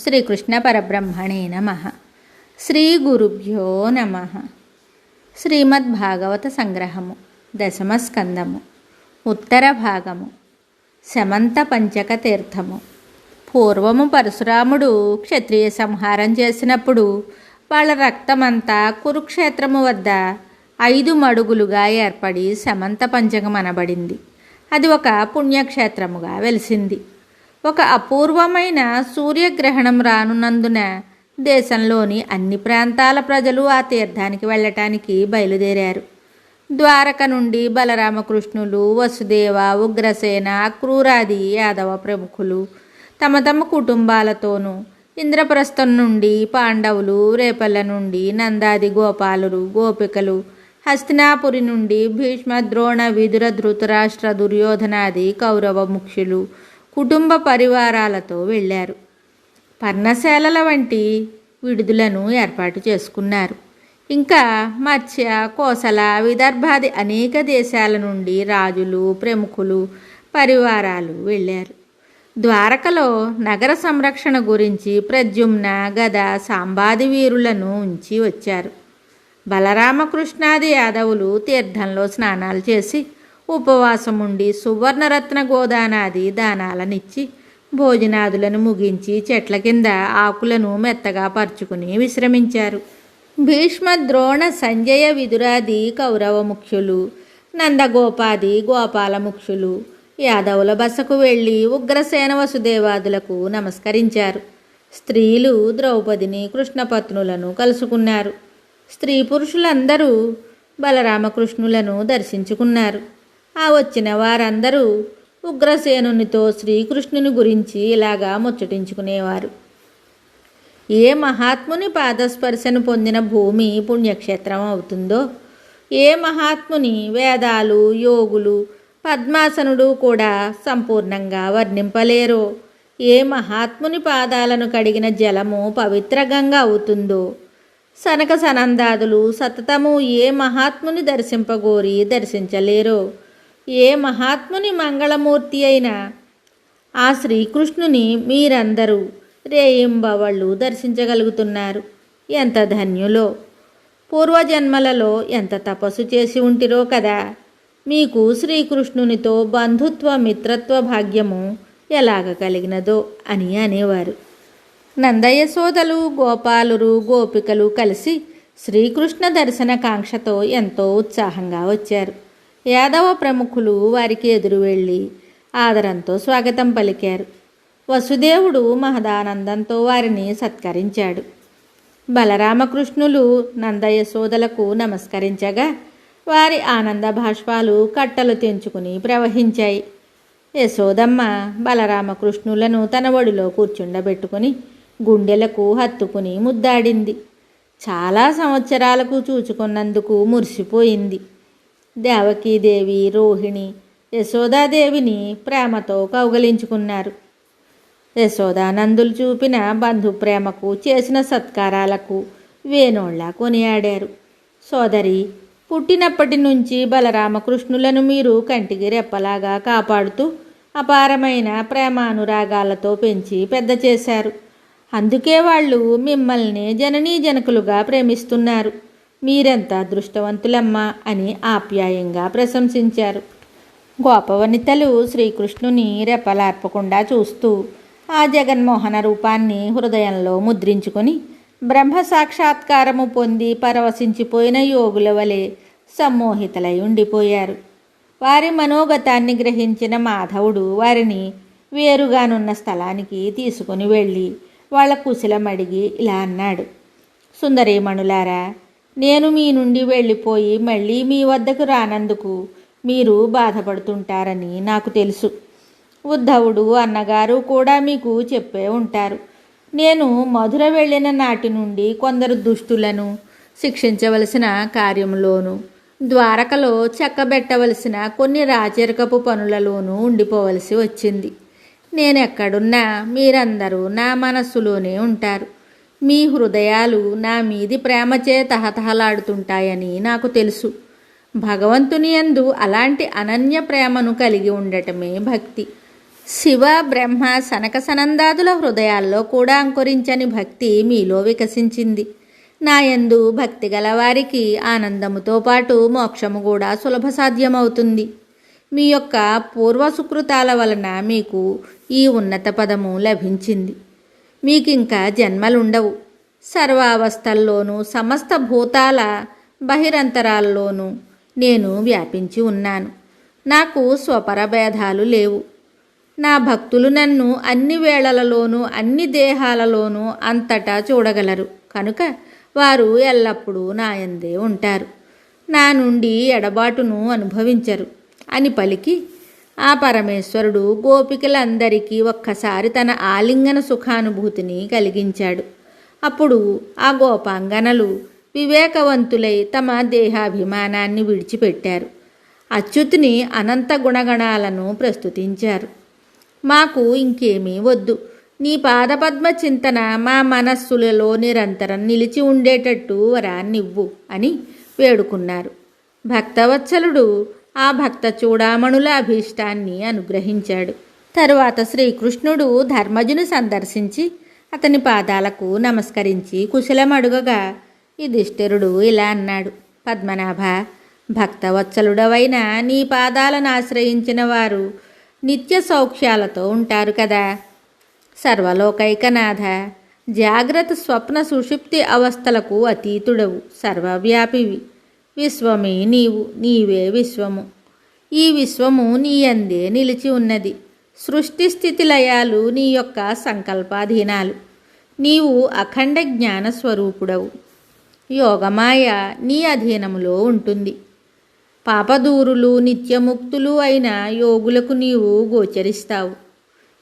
శ్రీకృష్ణ పరబ్రహ్మణే నమః. శ్రీ గురుభ్యో నమః. శ్రీమద్భాగవత సంగ్రహము, దశమ స్కందము, ఉత్తర భాగము, శమంత పంచక తీర్థము. పూర్వము పరశురాముడు క్షత్రియ సంహారం చేసినప్పుడు వాళ్ళ రక్తమంతా కురుక్షేత్రము వద్ద 5 మడుగులుగా ఏర్పడి శమంత పంచకం అనబడింది. అది ఒక పుణ్యక్షేత్రముగా వెలిసింది. ఒక అపూర్వమైన సూర్యగ్రహణం రానున్నందున దేశంలోని అన్ని ప్రాంతాల ప్రజలు ఆ తీర్థానికి వెళ్ళటానికి బయలుదేరారు. ద్వారక నుండి బలరామకృష్ణులు, వసుదేవ, ఉగ్రసేన, క్రూరాది యాదవ ప్రముఖులు తమ తమ కుటుంబాలతోనూ, ఇంద్రప్రస్థం నుండి పాండవులు, రేపల్ల నుండి నందాది గోపాలురు, గోపికలు, హస్తినాపురి నుండి భీష్మ, ద్రోణ, విదుర, ధృతరాష్ట్ర, దుర్యోధనాది కౌరవ ముఖ్యులు కుటుంబ పరివారాలతో వెళ్ళారు. పర్ణశాలల వంటి విడుదలను ఏర్పాటు చేసుకున్నారు. ఇంకా మత్స్య, కోసల, విదర్భాది అనేక దేశాల నుండి రాజులు, ప్రముఖులు, పరివారాలు వెళ్ళారు. ద్వారకలో నగర సంరక్షణ గురించి ప్రద్యుమ్న, గద, సాంబాది వీరులను ఉంచి వచ్చారు. బలరామకృష్ణాది యాదవులు తీర్థంలో స్నానాలు చేసి ఉపవాసం ఉండి సువర్ణరత్న గోదానాది దానాలనిచ్చి భోజనాదులను ముగించి చెట్ల కింద ఆకులను మెత్తగా పరుచుకుని విశ్రమించారు. భీష్మ, ద్రోణ, సంజయ, విదురాది కౌరవ ముఖ్యులు, నందగోపాది గోపాల ముఖ్యులు యాదవుల బసకు వెళ్ళి ఉగ్రసేన, వసుదేవాదులకు నమస్కరించారు. స్త్రీలు ద్రౌపదిని, కృష్ణపత్నులను కలుసుకున్నారు. స్త్రీ పురుషులందరూ బలరామకృష్ణులను దర్శించుకున్నారు. ఆ వచ్చిన వారందరూ ఉగ్రసేనునితో శ్రీకృష్ణుని గురించి ఇలాగా ముచ్చటించుకునేవారు. ఏ మహాత్ముని పాదస్పర్శను పొందిన భూమి పుణ్యక్షేత్రం అవుతుందో, ఏ మహాత్ముని వేదాలు, యోగులు, పద్మాసనుడు కూడా సంపూర్ణంగా వర్ణింపలేరో, ఏ మహాత్ముని పాదాలను కడిగిన జలము పవిత్రగంగా అవుతుందో, సనక సనందాదులు సతతము ఏ మహాత్ముని దర్శింపగోరి దర్శించలేరో, ఏ మహాత్ముని మంగళమూర్తి అయిన ఆ శ్రీకృష్ణుని మీరందరూ రేయింబవళ్ళు దర్శించగలుగుతున్నారు. ఎంత ధన్యులో! పూర్వజన్మలలో ఎంత తపస్సు చేసి ఉంటిరో కదా! మీకు శ్రీకృష్ణునితో బంధుత్వ, మిత్రత్వ భాగ్యము ఎలాగ కలిగినదో అని అనేవారు. నందయశోదలు, గోపాలురు, గోపికలు కలిసి శ్రీకృష్ణ దర్శన కాంక్షతో ఎంతో ఉత్సాహంగా వచ్చారు. యాదవ ప్రముఖులు వారికి ఎదురు వెళ్ళి ఆదరంతో స్వాగతం పలికారు. వసుదేవుడు మహదానందంతో వారిని సత్కరించాడు. బలరామకృష్ణులు నందయశోదలకు నమస్కరించగా వారి ఆనంద భాష్పాలు కట్టలు తెంచుకుని ప్రవహించాయి. యశోదమ్మ బలరామకృష్ణులను తన ఒడిలో కూర్చుండబెట్టుకుని గుండెలకు హత్తుకుని ముద్దాడింది. చాలా సంవత్సరాలకు చూచుకున్నందుకు మురిసిపోయింది. దేవకీదేవి, రోహిణి, యశోదాదేవిని ప్రేమతో కౌగలించుకున్నారు. యశోదానందులు చూపిన బంధు ప్రేమకు, చేసిన సత్కారాలకు వేణోళ్ళ కొనియాడారు. సోదరి, పుట్టినప్పటి నుంచి బలరామకృష్ణులను మీరు కంటికి రెప్పలాగా కాపాడుతూ అపారమైన ప్రేమానురాగాలతో పెంచి పెద్ద చేశారు. అందుకే వాళ్ళు మిమ్మల్ని జననీ జనకులుగా ప్రేమిస్తున్నారు. మీరెంత అదృష్టవంతులమ్మా అని ఆప్యాయంగా ప్రశంసించారు. గోపవనితలు శ్రీకృష్ణుని రెప్పలార్పకుండా చూస్తూ ఆ జగన్మోహన రూపాన్ని హృదయంలో ముద్రించుకొని బ్రహ్మ సాక్షాత్కారము పొంది పరవశించిపోయిన యోగుల వలె సమ్మోహితలై ఉండిపోయారు. వారి మనోగతాన్ని గ్రహించిన మాధవుడు వారిని వేరుగానున్న స్థలానికి తీసుకుని వెళ్ళి వాళ్ళ కుశలం అడిగి ఇలా అన్నాడు. సుందరీమణులారా, నేను మీ నుండి వెళ్ళిపోయి మళ్ళీ మీ వద్దకు రానందుకు మీరు బాధపడుతుంటారని నాకు తెలుసు. ఉద్ధవుడు అన్నగారు కూడా మీకు చెప్పే ఉంటారు. నేను మధుర వెళ్ళిన నాటి నుండి కొందరు దుష్టులను శిక్షించవలసిన కార్యంలోనూ, ద్వారకలో చక్కబెట్టవలసిన కొన్ని రాచరికపు పనులలోనూ ఉండిపోవలసి వచ్చింది. నేనెక్కడున్నా మీరందరూ నా మనస్సులోనే ఉంటారు. మీ హృదయాలు నా మీది ప్రేమచే తహతహలాడుతుంటాయని నాకు తెలుసు. భగవంతుని యందు అలాంటి అనన్య ప్రేమను కలిగి ఉండటమే భక్తి. శివ బ్రహ్మ సనక సనందాదుల హృదయాల్లో కూడా అంకురించని భక్తి మీలో వికసించింది. నాయందు భక్తి గలవారికి ఆనందముతో పాటు మోక్షము కూడా సులభ సాధ్యమవుతుంది. మీ యొక్క పూర్వ సుకృతాల వలన మీకు ఈ ఉన్నత పదము లభించింది. మీకింకా జన్మలుండవు. సర్వావస్థల్లోనూ సమస్త భూతాల బహిరంతరాల్లోనూ నేను వ్యాపించి ఉన్నాను. నాకు స్వపరభేదాలు లేవు. నా భక్తులు నన్ను అన్ని వేళలలోనూ అన్ని దేహాలలోనూ అంతటా చూడగలరు కనుక వారు ఎల్లప్పుడూ నాయందే ఉంటారు. నా నుండి ఎడబాటును అనుభవించరు అని పలికి ఆ పరమేశ్వరుడు గోపికలందరికీ ఒక్కసారి తన ఆలింగన సుఖానుభూతిని కలిగించాడు. అప్పుడు ఆ గోపాంగనలు వివేకవంతులై తమ దేహాభిమానాన్ని విడిచిపెట్టారు. అచ్యుతుని అనంత గుణగణాలను ప్రస్తుతించారు. మాకు ఇంకేమీ వద్దు. నీ పాదపద్మ చింతన మా మనస్సులలో నిరంతరం నిలిచి ఉండేటట్టు వరాన్నివ్వు అని వేడుకున్నారు. భక్తవత్సలుడు ఆ భక్త చూడామణుల అభీష్టాన్ని అనుగ్రహించాడు. తరువాత శ్రీకృష్ణుడు ధర్మజుని సందర్శించి అతని పాదాలకు నమస్కరించి కుశలమడుగగా యుధిష్ఠిరుడు ఇలా అన్నాడు: పద్మనాభ, భక్తవత్సలుడవైన నీ పాదాలను ఆశ్రయించిన వారు నిత్య సౌఖ్యాలతో ఉంటారు కదా. సర్వలోకైకనాథ, జాగ్రత్త స్వప్న సుషుప్తి అవస్థలకు అతీతుడవు, సర్వవ్యాపివి. విశ్వమే నీవు, నీవే విశ్వము. ఈ విశ్వము నీ అందే నిలిచి ఉన్నది. సృష్టి స్థితి లయాలు నీ యొక్క సంకల్పాధీనాలు. నీవు అఖండ జ్ఞాన స్వరూపుడవు. యోగమాయ నీ అధీనములో ఉంటుంది. పాపదూరులు నిత్యముక్తులు అయిన యోగులకు నీవు గోచరిస్తావు.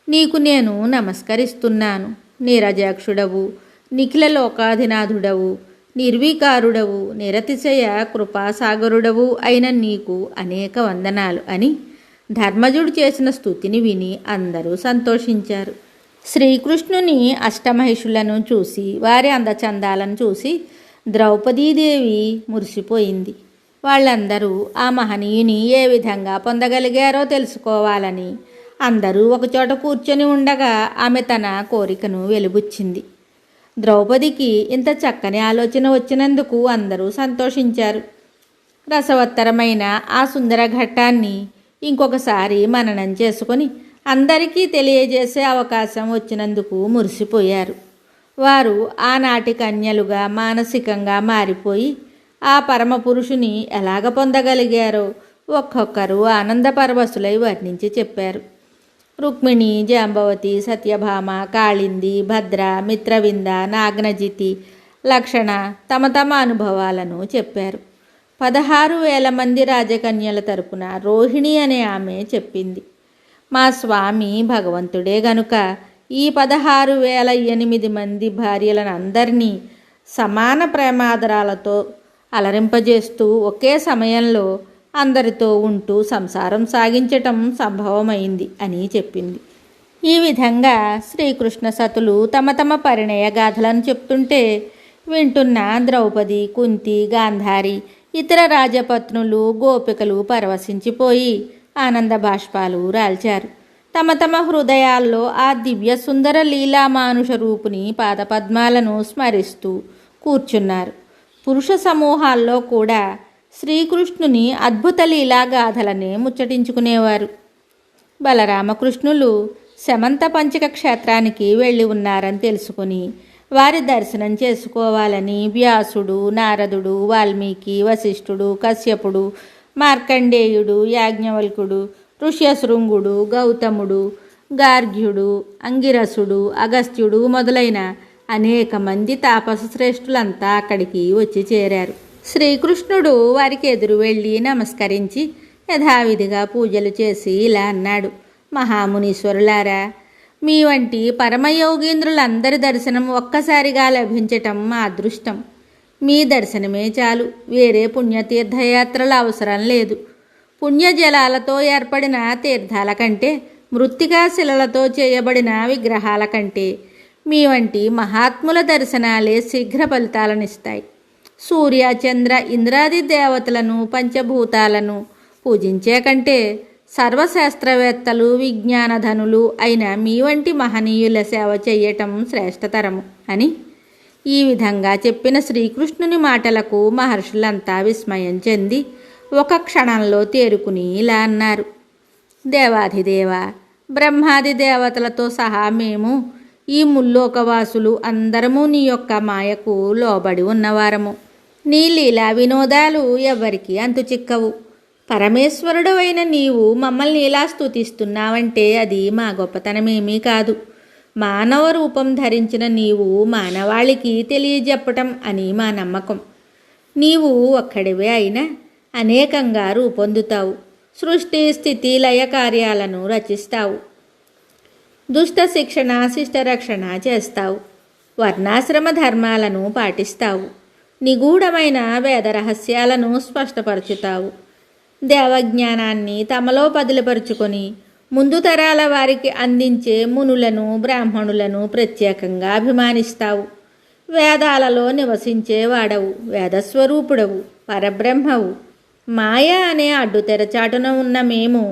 నీకు నేను నమస్కరిస్తున్నాను. నీరజాక్షుడవు, నిఖిల లోకాధినాథుడవు, నిర్వికారుడవు, నిరతిశయ కృపాసాగరుడవు అయిన నీకు అనేక వందనాలు అని ధర్మజుడు చేసిన స్తుతిని విని అందరూ సంతోషించారు. శ్రీకృష్ణుని అష్టమహిషులను చూసి వారి అందచందాలను చూసి ద్రౌపదీదేవి మురిసిపోయింది. వాళ్ళందరూ ఆ మహనీయుని ఏ విధంగా పొందగలిగారో తెలుసుకోవాలని అందరూ ఒకచోట కూర్చొని ఉండగా ఆమె తన కోరికను వెలుబుచ్చింది. ద్రౌపదికి ఇంత చక్కని ఆలోచన వచ్చినందుకు అందరూ సంతోషించారు. రసవత్తరమైన ఆ సుందర ఘట్టాన్ని ఇంకొకసారి మననం చేసుకొని అందరికీ తెలియజేసే అవకాశం వచ్చినందుకు మురిసిపోయారు. వారు ఆనాటి కన్యలుగా మానసికంగా మారిపోయి ఆ పరమపురుషుని ఎలాగ పొందగలిగారో ఒక్కొక్కరు ఆనందపరవశులై వర్ణించి చెప్పారు. రుక్మిణి, జాంబవతి, సత్యభామ, కాళింది, భద్ర, మిత్రవింద, నాగ్నజితి, లక్షణ తమ తమ అనుభవాలను చెప్పారు. 16,000 మంది రాజకన్యల తరపున రోహిణి అనే ఆమె చెప్పింది: మా స్వామి భగవంతుడే గనుక ఈ 16,008 మంది భార్యలను అందరినీ సమాన ప్రేమాదరాలతో అలరింపజేస్తూ ఒకే సమయంలో అందరితో ఉంటూ సంసారం సాగించటం సంభవమైంది అని చెప్పింది. ఈ విధంగా శ్రీకృష్ణ సతులు తమ తమ పరిణయ గాథలను చెప్తుంటే వింటున్న ద్రౌపది, కుంతి, గాంధారి, ఇతర రాజపత్నులు, గోపికలు పరవశించిపోయి ఆనంద బాష్పాలు రాల్చారు. తమ తమ హృదయాల్లో ఆ దివ్య సుందర లీలామానుష రూపుని పాదపద్మాలను స్మరిస్తూ కూర్చున్నారు. పురుష సమూహాల్లో కూడా శ్రీకృష్ణుని అద్భుత లీలాగాథలనే ముచ్చటించుకునేవారు. బలరామకృష్ణులు శమంత పంచక క్షేత్రానికి వెళ్ళి ఉన్నారని తెలుసుకుని వారి దర్శనం చేసుకోవాలని వ్యాసుడు, నారదుడు, వాల్మీకి, వశిష్ఠుడు, కశ్యపుడు, మార్కండేయుడు, యాజ్ఞవల్కుడు, ఋష్యశృంగుడు, గౌతముడు, గార్గ్యుడు, అంగిరసుడు, అగస్త్యుడు మొదలైన అనేక మంది తాపస శ్రేష్ఠులంతా అక్కడికి వచ్చి చేరారు. శ్రీకృష్ణుడు వారికి ఎదురు వెళ్ళి నమస్కరించి యథావిధిగా పూజలు చేసి ఇలా అన్నాడు: మహామునీశ్వరులారా, మీ వంటి పరమయోగీంద్రులందరి దర్శనం ఒక్కసారిగా లభించటం మా అదృష్టం. మీ దర్శనమే చాలు, వేరే పుణ్యతీర్థయాత్రల అవసరం లేదు. పుణ్యజలాలతో ఏర్పడిన తీర్థాల కంటే, మృత్తికా శిలలతో చేయబడిన విగ్రహాల కంటే మీ వంటి మహాత్ముల దర్శనాలే శీఘ్ర ఫలితాలనిస్తాయి. సూర్య, చంద్ర, ఇంద్రాది దేవతలను, పంచభూతాలను పూజించే కంటే సర్వశాస్త్రవేత్తలు విజ్ఞానధనులు అయిన మీ వంటి మహనీయుల సేవ చెయ్యటం శ్రేష్టతరము అని ఈ విధంగా చెప్పిన శ్రీకృష్ణుని మాటలకు మహర్షులంతా విస్మయం చెంది ఒక క్షణంలో తేరుకుని ఇలా అన్నారు: దేవాధిదేవ, బ్రహ్మాది దేవతలతో సహా మేము ఈ ముల్లోకవాసులు అందరము నీ యొక్క మాయకు లోబడి ఉన్నవారము. నీ లీలా వినోదాలు ఎవరికి అంతు చిక్కవు. పరమేశ్వరుడు అయిన నీవు మమ్మల్ని ఇలా స్తుతిస్తున్నావంటే అది మా గొప్పతనమేమీ కాదు. మానవ రూపం ధరించిన నీవు మానవాళికి తెలియజెప్పటం అని మా నమ్మకం. నీవు ఒక్కడివే అయినా అనేకంగా రూపొందుతావు. సృష్టి స్థితి లయ కార్యాలను రచిస్తావు. దుష్ట శిక్షణ శిష్టరక్షణ చేస్తావు. వర్ణాశ్రమ ధర్మాలను పాటిస్తావు. నిగూఢమైన వేద రహస్యాలను స్పష్టపరచుతావు. దేవజ్ఞానాన్ని తమలో పదిలపరుచుకొని ముందు తరాల వారికి అందించే మునులను బ్రాహ్మణులను ప్రత్యేకంగా అభిమానిస్తావు. వేదాలలో నివసించేవాడవు, వేదస్వరూపుడవు, పరబ్రహ్మవు. మాయ అనే అడ్డు తెరచాటున ఉన్న మేము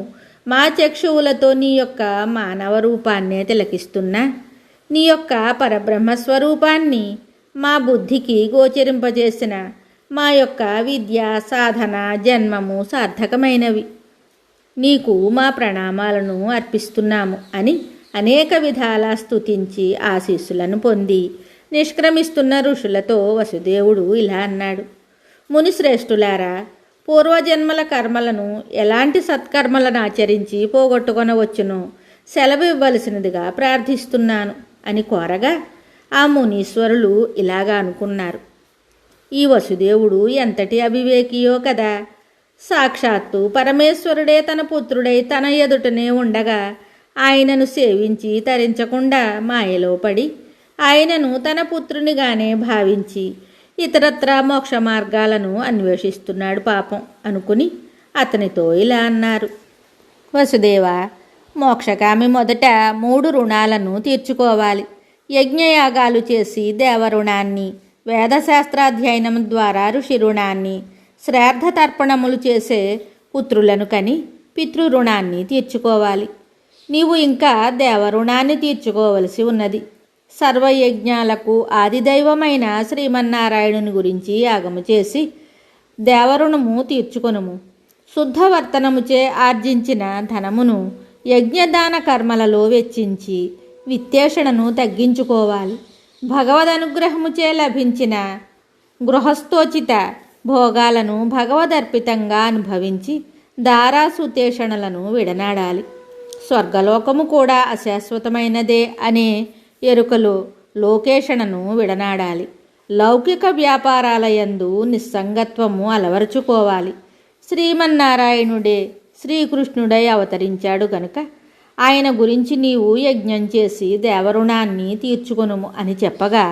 మా చక్షువులతో నీ యొక్క మానవ రూపాన్నే తిలకిస్తున్నా నీ యొక్క పరబ్రహ్మస్వరూపాన్ని మా బుద్ధికి గోచరింపజేసిన మా యొక్క విద్య సాధన జన్మము సార్థకమైనవి. నీకు మా ప్రణామాలను అర్పిస్తున్నాము అని అనేక విధాల స్తుతించి ఆశీస్సులను పొంది నిష్క్రమిస్తున్న ఋషులతో వసుదేవుడు ఇలా అన్నాడు: మునిశ్రేష్ఠులారా, పూర్వజన్మల కర్మలను ఎలాంటి సత్కర్మలను ఆచరించి పోగొట్టుకొనవచ్చునో సెలవు ఇవ్వవలసినదిగా ప్రార్థిస్తున్నాను అని కోరగా ఆ మునీశ్వరులు ఇలాగా అనుకున్నారు: ఈ వసుదేవుడు ఎంతటి అవివేకియో కదా. సాక్షాత్తు పరమేశ్వరుడే తన పుత్రుడై తన ఎదుటనే ఉండగా ఆయనను సేవించి తరించకుండా మాయలో పడి ఆయనను తన పుత్రునిగానే భావించి ఇతరత్రా మోక్ష మార్గాలను అన్వేషిస్తున్నాడు పాపం అనుకుని అతనితో ఇలా అన్నారు: వసుదేవ, మోక్షకామి మొదట 3 రుణాలను తీర్చుకోవాలి. యజ్ఞయాగాలు చేసి దేవరుణాన్ని, వేదశాస్త్రాధ్యయనం ద్వారా ఋషి రుణాన్ని, శ్రాద్ధ తర్పణములు చేసే పుత్రులను కని పితృరుణాన్ని తీర్చుకోవాలి. నీవు ఇంకా దేవరుణాన్ని తీర్చుకోవలసి ఉన్నది. సర్వయజ్ఞాలకు ఆదిదైవమైన శ్రీమన్నారాయణుని గురించి యాగము చేసి దేవరుణము తీర్చుకొనుము. శుద్ధవర్తనముచే ఆర్జించిన ధనమును యజ్ఞదాన కర్మలలో వెచ్చించి విత్తేషణను తగ్గించుకోవాలి. భగవదనుగ్రహముచే లభించిన గృహస్థోచిత భోగాలను భగవదర్పితంగా అనుభవించి దారాసుతేషణలను విడనాడాలి. స్వర్గలోకము కూడా అశాశ్వతమైనదే అనే ఎరుకలో లోకేషణను విడనాడాలి. లౌకిక వ్యాపారాలయందు నిస్సంగత్వము అలవరుచుకోవాలి. శ్రీమన్నారాయణుడే శ్రీకృష్ణుడై అవతరించాడు గనుక ఆయన గురించి నీవు యజ్ఞం చేసి దేవరుణాన్ని తీర్చుకొనుము అని చెప్పగా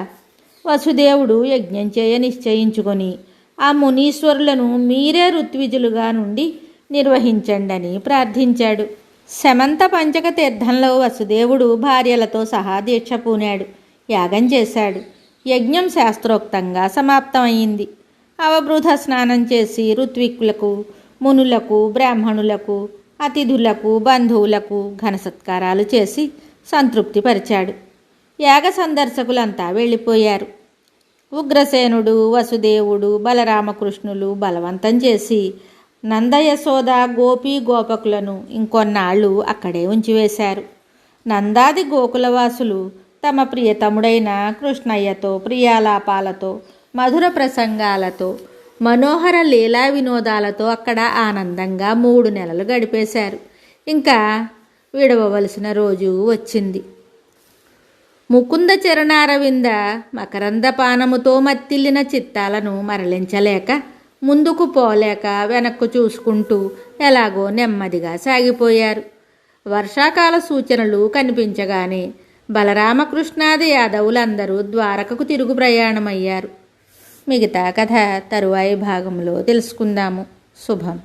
వసుదేవుడు యజ్ఞం చేయ నిశ్చయించుకొని ఆ మునీశ్వరులను మీరే ఋత్విజులుగా నుండి నిర్వహించండని ప్రార్థించాడు. శమంత పంచక తీర్థంలో వసుదేవుడు భార్యలతో సహా దీక్ష పూనాడు. యాగం చేశాడు. యజ్ఞం శాస్త్రోక్తంగా సమాప్తమైంది. అవబృధ స్నానం చేసి ఋత్విక్కులకు, మునులకు, బ్రాహ్మణులకు, అతిథులకు, బంధువులకు ఘనసత్కారాలు చేసి సంతృప్తిపరిచాడు. యాగ సందర్శకులంతా వెళ్ళిపోయారు. ఉగ్రసేనుడు, వసుదేవుడు, బలరామకృష్ణులు బలవంతం చేసి నందయశోద గోపీ గోపకులను ఇంకొన్నాళ్ళు అక్కడే ఉంచివేశారు. నందాది గోకులవాసులు తమ ప్రియతముడైన కృష్ణయ్యతో ప్రియాలాపాలతో మధుర ప్రసంగాలతో మనోహర లీలా వినోదాలతో అక్కడ ఆనందంగా 3 నెలలు గడిపేశారు. ఇంకా విడవవలసిన రోజు వచ్చింది. ముకుంద చరణారవింద మకరంద పానముతో మత్తిల్లిన చిత్తాలను మరలించలేక ముందుకు పోలేక వెనక్కు చూసుకుంటూ ఎలాగో నెమ్మదిగా సాగిపోయారు. వర్షాకాల సూచనలు కనిపించగానే బలరామకృష్ణాది యాదవులందరూ ద్వారకకు తిరుగు ప్రయాణమయ్యారు. మిగతా కథ తరువాయి భాగంలో తెలుసుకుందాము. శుభం.